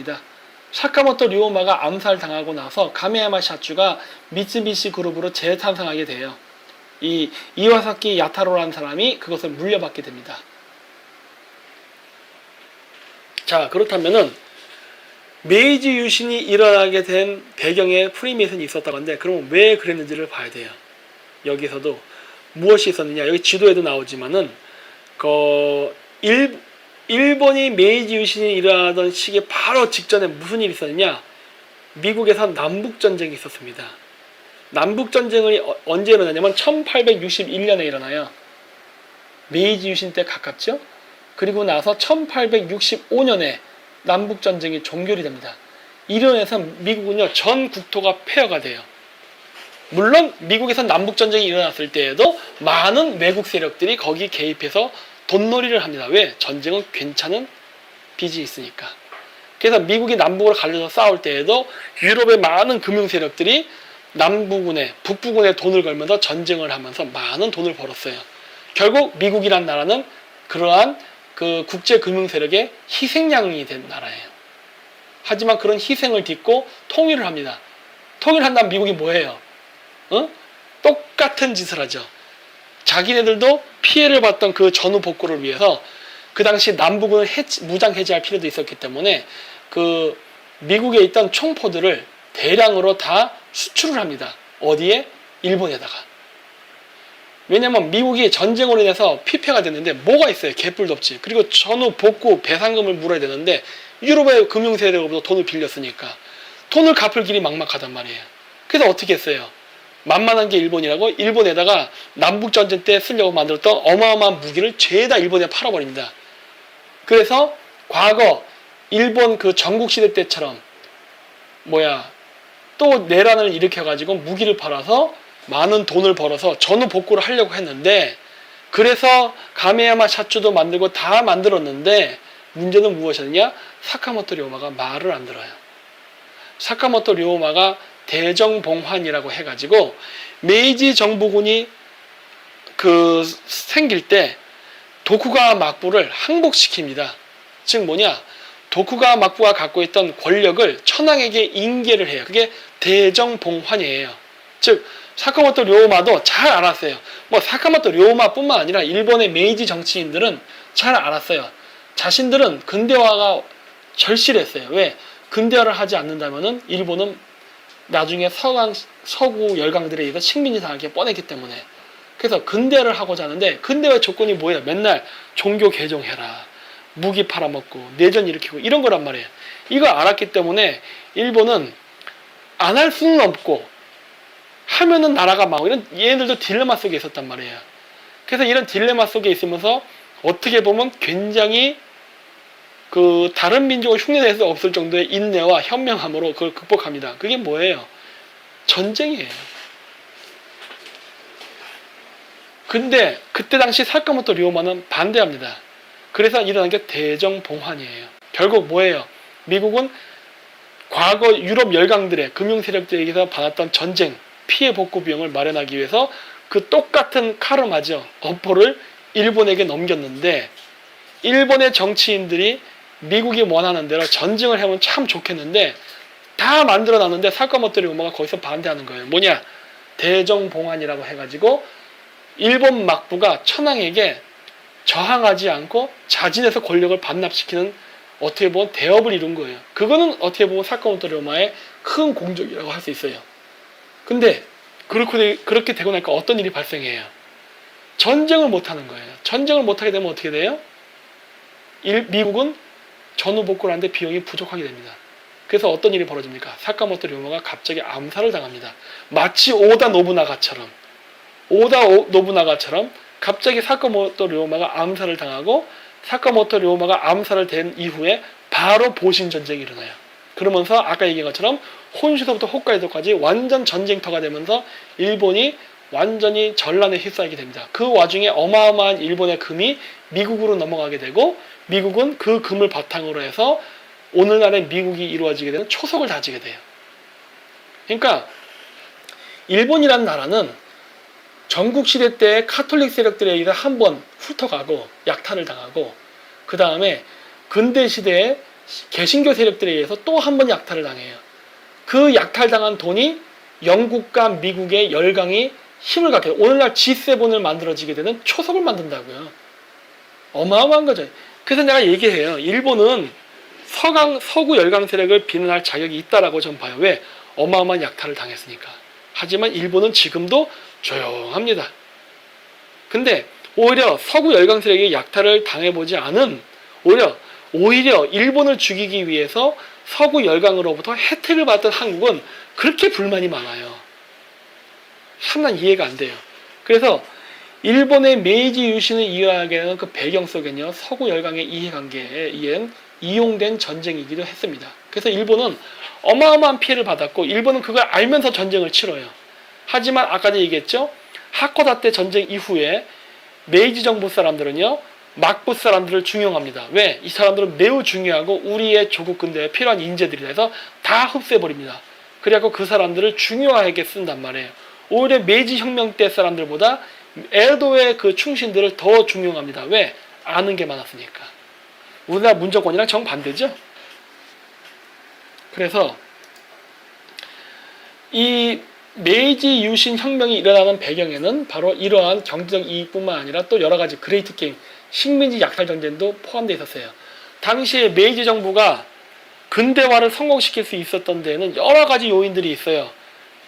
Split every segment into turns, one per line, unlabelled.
됩니다. 사카모토 류오마가 암살당하고 나서 가메야마 샤추가 미쓰비시 그룹으로 재탄생하게 돼요. 이 이와사키 야타로라는 사람이 그것을 물려받게 됩니다. 자, 그렇다면은 메이지 유신이 일어나게 된 배경에 프리메이슨이 있었다고 하는데, 그럼 왜 그랬는지를 봐야 돼요. 여기서도 무엇이 있었느냐, 여기 지도에도 나오지만은 일본이 메이지 유신이 일어나던 시기에 바로 직전에 무슨 일이 있었느냐, 미국에서 남북전쟁이 있었습니다. 남북전쟁이 언제 일어나냐면 1861년에 일어나요. 메이지 유신 때 가깝죠. 그리고 나서 1865년에 남북전쟁이 종결이 됩니다. 이로 인해서 미국은요, 전 국토가 폐허가 돼요. 물론 미국에서 남북전쟁이 일어났을 때에도 많은 외국 세력들이 거기 개입해서 돈놀이를 합니다. 왜? 전쟁은 괜찮은 빚이 있으니까. 그래서 미국이 남북으로 갈려서 싸울 때에도 유럽의 많은 금융 세력들이 남부군에, 북부군에 돈을 걸면서 전쟁을 하면서 많은 돈을 벌었어요. 결국 미국이란 나라는 그러한 그 국제 금융 세력의 희생양이 된 나라예요. 하지만 그런 희생을 딛고 통일을 합니다. 통일한다면 미국이 뭐예요? 똑같은 짓을 하죠. 자기네들도 피해를 봤던 그 전후 복구를 위해서 그 당시 남부군을 무장 해제할 필요도 있었기 때문에 그 미국에 있던 총포들을 대량으로 다 수출을 합니다. 어디에? 일본에다가. 왜냐면 미국이 전쟁으로 인해서 피폐가 됐는데 뭐가 있어요? 개뿔도 없지. 그리고 전후 복구 배상금을 물어야 되는데 유럽의 금융세력으로부터 돈을 빌렸으니까 돈을 갚을 길이 막막하단 말이에요. 그래서 어떻게 했어요? 만만한 게 일본이라고 일본에다가 남북전쟁 때 쓰려고 만들었던 어마어마한 무기를 죄다 일본에 팔아버립니다. 그래서 과거 일본 그 전국시대 때처럼 또 내란을 일으켜가지고 무기를 팔아서 많은 돈을 벌어서 전후 복구를 하려고 했는데, 그래서 가메야마 샤추도 만들고 다 만들었는데 문제는 무엇이었냐? 사카모토 료마가 말을 안 들어요. 사카모토 료마가 대정봉환이라고 해가지고 메이지 정부군이 생길 때 도쿠가와 막부를 항복시킵니다. 즉 뭐냐? 도쿠가와 막부가 갖고 있던 권력을 천황에게 인계를 해요. 그게 대정봉환이에요. 즉 사카모토 료마도 잘 알았어요. 사카모토 료마뿐만 아니라 일본의 메이지 정치인들은 잘 알았어요. 자신들은 근대화가 절실했어요. 왜? 근대화를 하지 않는다면은 일본은 나중에 서구 열강들에 의해서 식민지 당하기 뻔했기 때문에. 그래서 근대화를 하고자 하는데 근대화의 조건이 뭐예요? 맨날 종교 개종해라, 무기 팔아먹고 내전 일으키고 이런 거란 말이에요. 이거 알았기 때문에 일본은 안 할 수는 없고 하면은 나라가 망하고 이런 얘네들도 딜레마 속에 있었단 말이에요. 그래서 이런 딜레마 속에 있으면서 어떻게 보면 굉장히 다른 민족을 흉내낼 수 없을 정도의 인내와 현명함으로 그걸 극복합니다. 그게 뭐예요? 전쟁이에요. 근데 그때 당시 사카모토 료마는 반대합니다. 그래서 일어난 게 대정봉환이에요. 결국 뭐예요? 미국은 과거 유럽 열강들의 금융 세력들에게서 받았던 전쟁 피해 복구 비용을 마련하기 위해서 그 똑같은 카르마죠. 업보를 일본에게 넘겼는데 일본의 정치인들이 미국이 원하는 대로 전쟁을 해보면 참 좋겠는데 다 만들어놨는데 사카모토 료마가 거기서 반대하는 거예요. 뭐냐? 대정봉환이라고 해가지고 일본 막부가 천황에게 저항하지 않고 자진해서 권력을 반납시키는 어떻게 보면 대업을 이룬 거예요. 그거는 어떻게 보면 사카모토 료마의 큰 공적이라고 할 수 있어요. 근데 그렇게 되고 나니까 어떤 일이 발생해요? 전쟁을 못하는 거예요. 전쟁을 못하게 되면 어떻게 돼요? 미국은 전후 복구를 하는데 비용이 부족하게 됩니다. 그래서 어떤 일이 벌어집니까? 사카모토 료마가 갑자기 암살을 당합니다. 마치 오다 노부나가처럼 갑자기 사카모토 료마가 암살을 당하고 사카모토 료마가 암살을 된 이후에 바로 보신 전쟁이 일어나요. 그러면서 아까 얘기한 것처럼 혼슈서부터 홋카이도까지 완전 전쟁터가 되면서 일본이 완전히 전란에 휩싸이게 됩니다. 그 와중에 어마어마한 일본의 금이 미국으로 넘어가게 되고 미국은 그 금을 바탕으로 해서 오늘날의 미국이 이루어지게 되는 초석을 다지게 돼요. 그러니까 일본이라는 나라는 전국시대 때 카톨릭 세력들에 의해서 한번 훑어가고 약탈을 당하고 그 다음에 근대시대에 개신교 세력들에 의해서 또 한 번 약탈을 당해요. 그 약탈당한 돈이 영국과 미국의 열강이 힘을 갖게 돼요. 오늘날 G7을 만들어지게 되는 초석을 만든다고요. 어마어마한 거죠. 그래서 내가 얘기해요. 일본은 서구 열강 세력을 비난할 자격이 있다라고 전 봐요. 왜? 어마어마한 약탈을 당했으니까. 하지만 일본은 지금도 조용합니다. 근데 오히려 서구 열강 세력이 약탈을 당해보지 않은 오히려 일본을 죽이기 위해서 서구 열강으로부터 혜택을 받던 한국은 그렇게 불만이 많아요. 참나 이해가 안 돼요. 그래서 일본의 메이지 유신을 이해하게 하는 그 배경 속에는요, 서구 열강의 이해관계에 의한 이용된 전쟁이기도 했습니다. 그래서 일본은 어마어마한 피해를 받았고, 일본은 그걸 알면서 전쟁을 치러요. 하지만 아까도 얘기했죠? 하코다테 전쟁 이후에 메이지 정부 사람들은요, 막부 사람들을 중용합니다. 왜? 이 사람들은 매우 중요하고 우리의 조국 근대에 필요한 인재들이라서 다 흡수해버립니다. 그래갖고 그 사람들을 중요하게 쓴단 말이에요. 오히려 메이지 혁명 때 사람들보다 에도의 그 충신들을 더 중용합니다. 왜? 아는 게 많았으니까. 우리나라 문정권이랑 정반대죠. 그래서 이 메이지 유신 혁명이 일어나는 배경에는 바로 이러한 경제적 이익뿐만 아니라 또 여러 가지 그레이트 게임, 식민지 약탈 전쟁도 포함되어 있었어요. 당시에 메이지 정부가 근대화를 성공시킬 수 있었던 데에는 여러 가지 요인들이 있어요.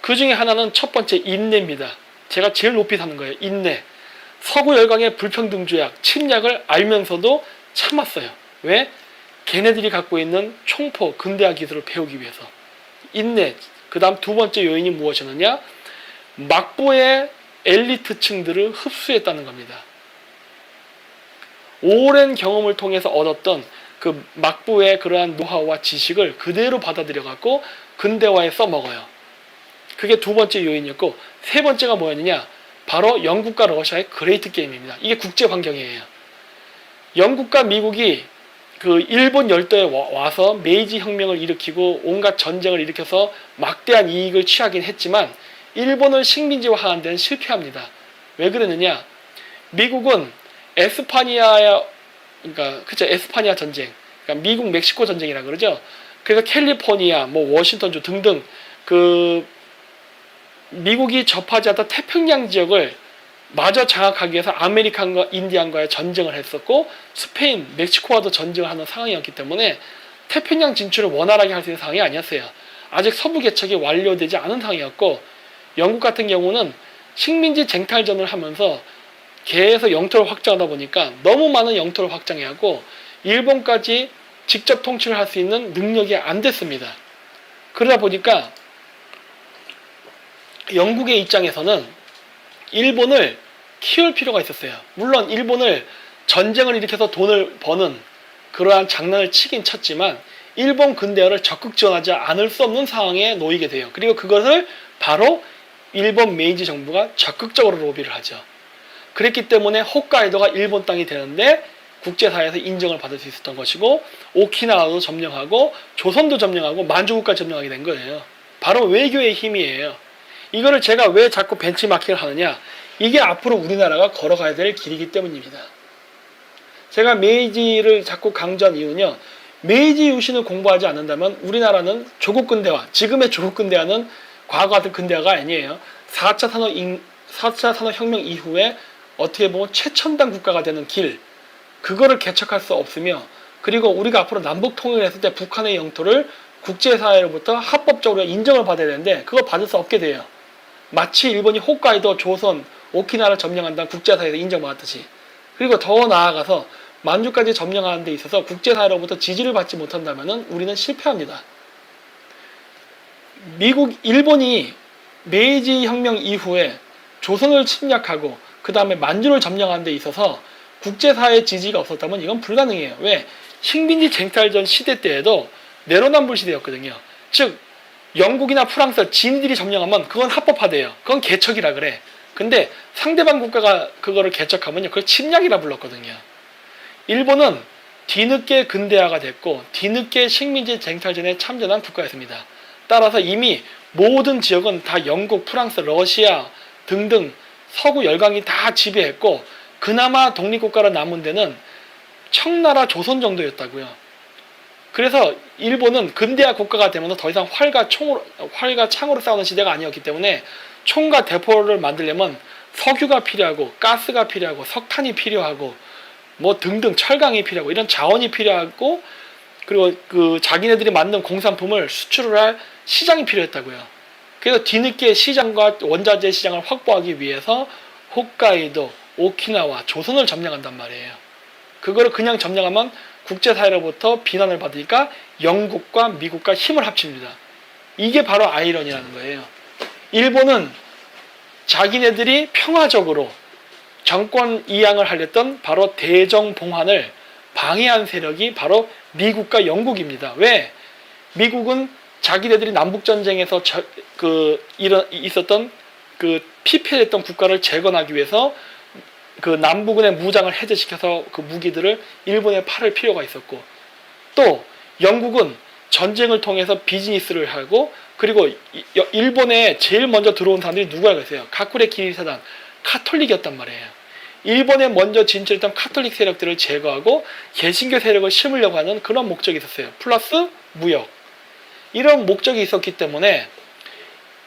그 중에 하나는 첫 번째 인내입니다. 제가 제일 높이 사는 거예요. 인내. 서구 열강의 불평등 조약, 침략을 알면서도 참았어요. 왜? 걔네들이 갖고 있는 총포, 근대화 기술을 배우기 위해서. 인내. 그 다음 두 번째 요인이 무엇이었느냐? 막부의 엘리트층들을 흡수했다는 겁니다. 오랜 경험을 통해서 얻었던 그 막부의 그러한 노하우와 지식을 그대로 받아들여 갖고 근대화에 써먹어요. 그게 두 번째 요인이었고, 세 번째가 뭐였느냐? 바로 영국과 러시아의 그레이트 게임입니다. 이게 국제 환경이에요. 영국과 미국이 그 일본 열도에 와서 메이지 혁명을 일으키고 온갖 전쟁을 일으켜서 막대한 이익을 취하긴 했지만 일본을 식민지화하는 데는 실패합니다. 왜 그러느냐? 미국은 에스파니아 전쟁, 그러니까 미국 멕시코 전쟁이라 그러죠. 그래서 캘리포니아, 워싱턴주 등등 그 미국이 접하지 않던 태평양 지역을 마저 장악하기 위해서 아메리칸과 인디안과의 전쟁을 했었고, 스페인, 멕시코와도 전쟁을 하는 상황이었기 때문에 태평양 진출을 원활하게 할 수 있는 상황이 아니었어요. 아직 서부 개척이 완료되지 않은 상황이었고, 영국 같은 경우는 식민지 쟁탈전을 하면서 계속 영토를 확장하다 보니까 너무 많은 영토를 확장해하고 일본까지 직접 통치를 할 수 있는 능력이 안 됐습니다. 그러다 보니까 영국의 입장에서는 일본을 키울 필요가 있었어요. 물론 일본을 전쟁을 일으켜서 돈을 버는 그러한 장난을 치긴 쳤지만 일본 근대화를 적극 지원하지 않을 수 없는 상황에 놓이게 돼요. 그리고 그것을 바로 일본 메이지 정부가 적극적으로 로비를 하죠. 그랬기 때문에 홋카이도가 일본 땅이 되는데 국제사회에서 인정을 받을 수 있었던 것이고, 오키나와도 점령하고 조선도 점령하고 만주국까지 점령하게 된 거예요. 바로 외교의 힘이에요. 이거를 제가 왜 자꾸 벤치마킹을 하느냐? 이게 앞으로 우리나라가 걸어가야 될 길이기 때문입니다. 제가 메이지를 자꾸 강조한 이유는요, 메이지 유신을 공부하지 않는다면 우리나라는 조국 근대화, 지금의 조국 근대화는 과거 같은 근대화가 아니에요. 4차 산업혁명 이후에 어떻게 보면 최첨단 국가가 되는 길, 그거를 개척할 수 없으며, 그리고 우리가 앞으로 남북 통일을 했을 때 북한의 영토를 국제사회로부터 합법적으로 인정을 받아야 되는데 그걸 받을 수 없게 돼요. 마치 일본이 홋카이도, 조선, 오키나와를 점령한다는 국제사회에서 인정받았듯이. 그리고 더 나아가서 만주까지 점령하는 데 있어서 국제사회로부터 지지를 받지 못한다면 우리는 실패합니다. 일본이 메이지 혁명 이후에 조선을 침략하고 그 다음에 만주를 점령하는 데 있어서 국제사회의 지지가 없었다면 이건 불가능해요. 왜? 식민지 쟁탈전 시대 때에도 내로남불 시대였거든요. 즉 영국이나 프랑스, 진들이 점령하면 그건 합법화돼요. 그건 개척이라 그래. 근데 상대방 국가가 그거를 개척하면요, 그걸 침략이라 불렀거든요. 일본은 뒤늦게 근대화가 됐고 뒤늦게 식민지 쟁탈전에 참전한 국가였습니다. 따라서 이미 모든 지역은 다 영국, 프랑스, 러시아 등등 서구 열강이 다 지배했고, 그나마 독립국가로 남은 데는 청나라, 조선 정도였다고요. 그래서 일본은 근대화 국가가 되면서 더 이상 활과 창으로 싸우는 시대가 아니었기 때문에 총과 대포를 만들려면 석유가 필요하고 가스가 필요하고 석탄이 필요하고 뭐 등등 철강이 필요하고 이런 자원이 필요하고 그리고 그 자기네들이 만든 공산품을 수출을 할 시장이 필요했다고요. 그래서 뒤늦게 시장과 원자재 시장을 확보하기 위해서 홋카이도, 오키나와, 조선을 점령한단 말이에요. 그거를 그냥 점령하면 국제사회로부터 비난을 받으니까 영국과 미국과 힘을 합칩니다. 이게 바로 아이러니라는 거예요. 일본은 자기네들이 평화적으로 정권 이양을 하려던 바로 대정봉환을 방해한 세력이 바로 미국과 영국입니다. 왜? 미국은 자기네들이 남북전쟁에서 있었던 그 피폐했던 국가를 재건하기 위해서 그 남부군의 무장을 해제시켜서 그 무기들을 일본에 팔을 필요가 있었고, 또 영국은 전쟁을 통해서 비즈니스를 하고, 그리고 일본에 제일 먼저 들어온 사람들이 누구라고 했어요? 가쿠레 기리사단, 카톨릭이었단 말이에요. 일본에 먼저 진출했던 카톨릭 세력들을 제거하고 개신교 세력을 심으려고 하는 그런 목적이 있었어요. 플러스 무역. 이런 목적이 있었기 때문에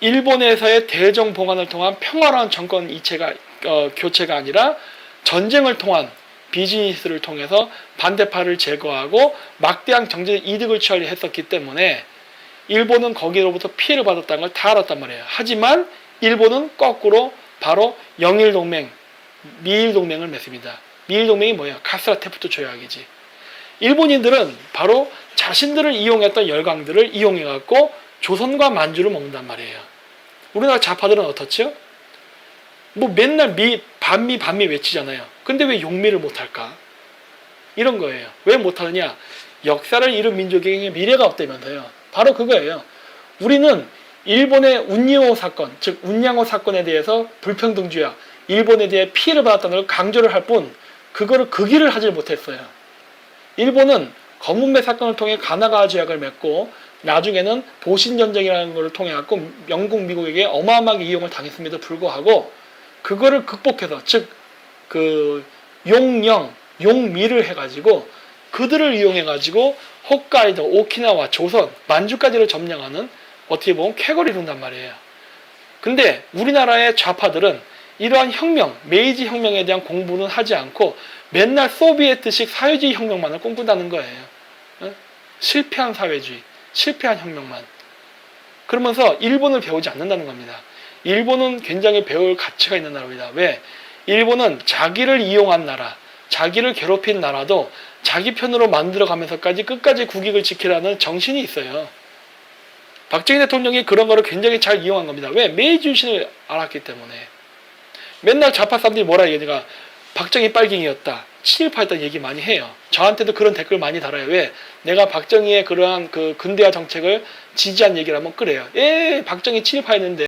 일본에서의 대정봉환을 통한 평화로운 정권 교체가 아니라 전쟁을 통한 비즈니스를 통해서 반대파를 제거하고 막대한 경제적 이득을 취하려 했었기 때문에 일본은 거기로부터 피해를 받았다는 걸 다 알았단 말이에요. 하지만 일본은 거꾸로 바로 영일동맹, 미일동맹을 맺습니다. 미일동맹이 뭐예요? 카스라테프트 조약이지. 일본인들은 바로 자신들을 이용했던 열강들을 이용해갖고 조선과 만주를 먹는단 말이에요. 우리나라 좌파들은 어떻죠? 뭐 맨날 반미 외치잖아요. 근데 왜 용미를 못할까? 이런 거예요. 왜 못하느냐? 역사를 잃은 민족에게 미래가 없다면서요. 바로 그거예요. 우리는 일본의 운양호 사건, 즉 운양호 사건에 대해서 불평등주의와 일본에 대해 피해를 받았다는 걸 강조를 할 뿐 그거를 극의를 하지 못했어요. 일본은 검문배 사건을 통해 가나가 조약을 맺고 나중에는 보신전쟁이라는 것을 통해 갖고 영국, 미국에게 어마어마하게 이용을 당했음에도 불구하고 그거를 극복해서 즉 그 용미를 해가지고 그들을 이용해가지고 홋카이도, 오키나와, 조선, 만주까지를 점령하는 어떻게 보면 쾌거를 이룬단 말이에요. 근데 우리나라의 좌파들은 이러한 혁명, 메이지 혁명에 대한 공부는 하지 않고 맨날 소비에트식 사회주의 혁명만을 꿈꾼다는 거예요. 실패한 사회주의, 실패한 혁명만. 그러면서 일본을 배우지 않는다는 겁니다. 일본은 굉장히 배울 가치가 있는 나라입니다. 왜? 일본은 자기를 이용한 나라, 자기를 괴롭힌 나라도 자기 편으로 만들어가면서까지 끝까지 국익을 지키라는 정신이 있어요. 박정희 대통령이 그런 거를 굉장히 잘 이용한 겁니다. 왜? 메이지 유신을 알았기 때문에. 맨날 좌파 사람들이 뭐라 얘기하니까 박정희 빨갱이였다, 친일파였다 얘기 많이 해요. 저한테도 그런 댓글 많이 달아요. 왜? 내가 박정희의 그러한 그 근대화 정책을 지지한 얘기를 하면 그래요. 박정희 친일파였는데